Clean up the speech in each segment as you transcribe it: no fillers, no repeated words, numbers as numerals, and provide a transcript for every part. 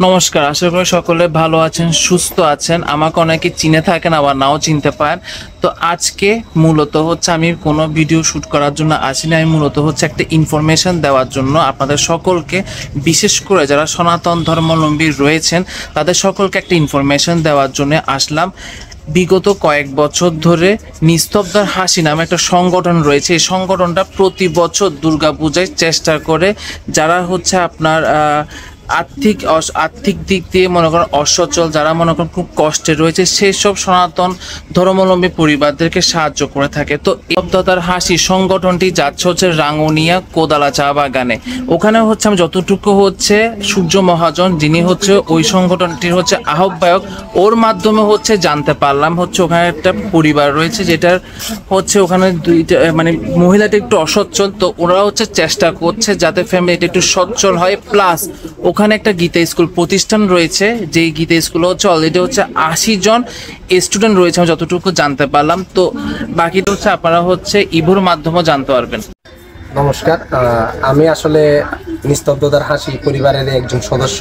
নমস্কার, আশা করি সকলে ভালো আছেন, সুস্থ আছেন। আমাকে অনেকে চিনে থাকেন, আবার নাও চিনতে পারেন। তো আজকে মূলত হচ্ছে আমি কোনো ভিডিও শ্যুট করার জন্য আসিনি, আমি মূলত হচ্ছে একটা ইনফরমেশন দেওয়ার জন্য আপনাদের সকলকে, বিশেষ করে যারা সনাতন ধর্মাবলম্বী রয়েছেন তাদের সকলকে একটা ইনফরমেশন দেওয়ার জন্য আসলাম। বিগত কয়েক বছর ধরে নিস্তব্ধর হাসি নামে একটা সংগঠন রয়েছে। এই সংগঠনটা প্রতি বছর দুর্গাপূজায় চেষ্টা করে যারা হচ্ছে আপনার আর্থিক দিক দিয়ে মনে করেন অসচ্ছল, যারা মনে করেন খুব কষ্টে রয়েছে, সেই সব সনাতন ধর্মাবলম্বী পরিবারদেরকে সাহায্য করে থাকে। তো নিস্তব্ধতার হাসি সংগঠনটি যাচ্ছে হচ্ছে রাঙ্গুনিয়া কোদালা চা বাগানে। ওখানে হচ্ছে আমি যতটুকু হচ্ছে সূর্য মহাজন, যিনি হচ্ছে ওই সংগঠনটির হচ্ছে আহ্বায়ক, ওর মাধ্যমে হচ্ছে জানতে পারলাম হচ্ছে ওখানে একটা পরিবার রয়েছে যেটার হচ্ছে ওখানে দুইটা মানে মহিলাটা একটু অসচ্ছল। তো ওরা হচ্ছে চেষ্টা করছে যাতে ফ্যামিলিটা একটু সচ্ছল হয়। প্লাস ওখানে একটা গীতা স্কুল প্রতিষ্ঠান রয়েছে, যে গীতা স্কুলে হচ্ছে অলরেডি হচ্ছে 80 জন স্টুডেন্ট রয়েছে, আমি যতটুকু জানতে পারলাম। তো বাকিটা হচ্ছে আপনারা হচ্ছে ইভোর মাধ্যমে জানতে পারবেন। নমস্কার, আমি আসলে নিস্তব্ধতার হাসি পরিবারের একজন সদস্য,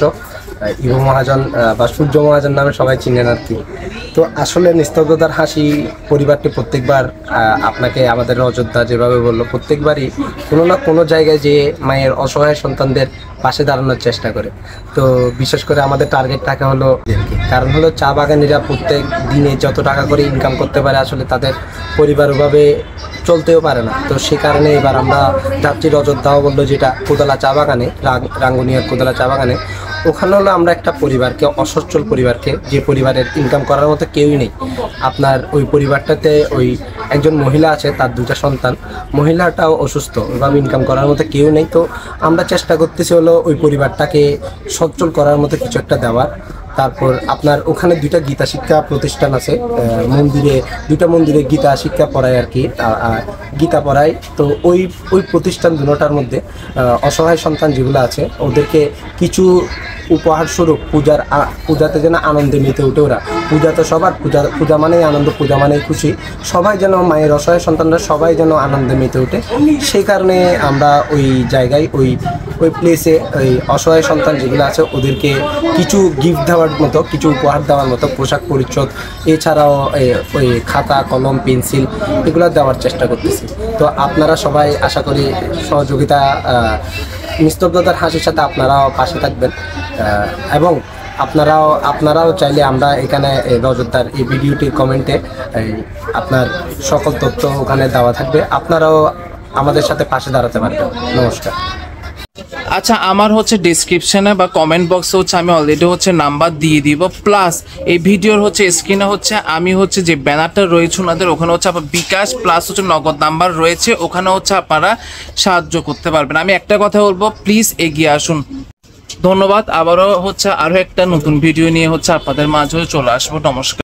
ইভো মহাজন বা সূর্য মহাজন নামে সবাই চিনেন আর কি। তো আসলে নিস্তব্ধতার হাসি পরিবারটি প্রত্যেকবার আপনাকে আমাদের অযোধ্যা যেভাবে বললো, প্রত্যেকবারই কোনো না কোনো জায়গায় যে মায়ের অসহায় সন্তানদের পাশে দাঁড়ানোর চেষ্টা করে। তো বিশেষ করে আমাদের টার্গেট টাকা হলো, কারণ হলো চা বাগানিরা প্রত্যেক দিনে যত টাকা করে ইনকাম করতে পারে আসলে তাদের পরিবার ওভাবে চলতেও পারে না। তো সে কারণে এবার আমরা যাচ্ছি অযোধ্যাও বললো, যেটা কোদালা চা বাগানে, রাঙ্গুনিয়ার কোদালা চা বাগানে। ওখানে হলো আমরা একটা পরিবারকে, অসচ্ছল পরিবারকে, যে পরিবারের ইনকাম করার মতো কেউই নেই, আপনার ওই পরিবারটাতে ওই একজন মহিলা আছে, তার দুটা সন্তান, মহিলাটাও অসুস্থ, ওইভাবে ইনকাম করার মতো কেউ নেই। তো আমরা চেষ্টা করতেছি হলো ওই পরিবারটাকে সচ্ছল করার মতো কিছু একটা দেওয়ার। তারপর আপনার ওখানে দুইটা গীতা শিক্ষা প্রতিষ্ঠান আছে, দুইটা মন্দিরে গীতা শিক্ষা পড়ায় আর কি, গীতা পড়ায়। তো ওই প্রতিষ্ঠান দুটার মধ্যে অসহায় সন্তান যেগুলো আছে ওদেরকে কিছু উপহার স্বরূপ পূজাতে যেন আনন্দে মেতে ওঠে। ওরা পূজা তো সবার, পূজা মানেই আনন্দ, পূজা মানেই খুশি, সবাই যেন মায়ের অসহায় সন্তানরা সবাই যেন আনন্দে মেতে ওঠে। সেই কারণে আমরা ওই জায়গায় ওই প্লেসে ওই অসহায় সন্তান যেগুলো আছে ওদেরকে কিছু গিফট দেওয়ার মতো, কিছু উপহার দেওয়ার মতো, পোশাক পরিচ্ছদ, এছাড়াও ওই খাতা কলম পেন্সিল এগুলো দেওয়ার চেষ্টা করতেছি। তো আপনারা সবাই আশা করি সহযোগিতা, নিস্তব্ধতার হাসির সাথে আপনারাও পাশে থাকবেন। এবং আপনারাও চাইলে আমরা এখানে অযোধ্যার এই ভিডিওটির কমেন্টে আপনার সকল তথ্য ওখানে দেওয়া থাকবে, আপনারাও আমাদের সাথে পাশে দাঁড়াতে পারবেন। নমস্কার। আচ্ছা, আমার হচ্ছে ডিসক্রিপশনে বা কমেন্ট বক্সে হচ্ছে আমি অলরেডি হচ্ছে নাম্বার দিয়ে দিব। প্লাস এই ভিডিওর হচ্ছে স্ক্রিনে হচ্ছে আমি হচ্ছে যে ব্যানারটা রয়েছে ওনাদের, ওখানে হচ্ছে আপনার বিকাশ প্লাস হচ্ছে নগদ নাম্বার রয়েছে, ওখানে হচ্ছে আপনারা সাহায্য করতে পারবেন। আমি একটা কথা বলবো, প্লিজ এগিয়ে আসুন। ধন্যবাদ। আবারও হচ্ছে আরও একটা নতুন ভিডিও নিয়ে হচ্ছে আপনাদের মাঝে চলে আসবো। নমস্কার।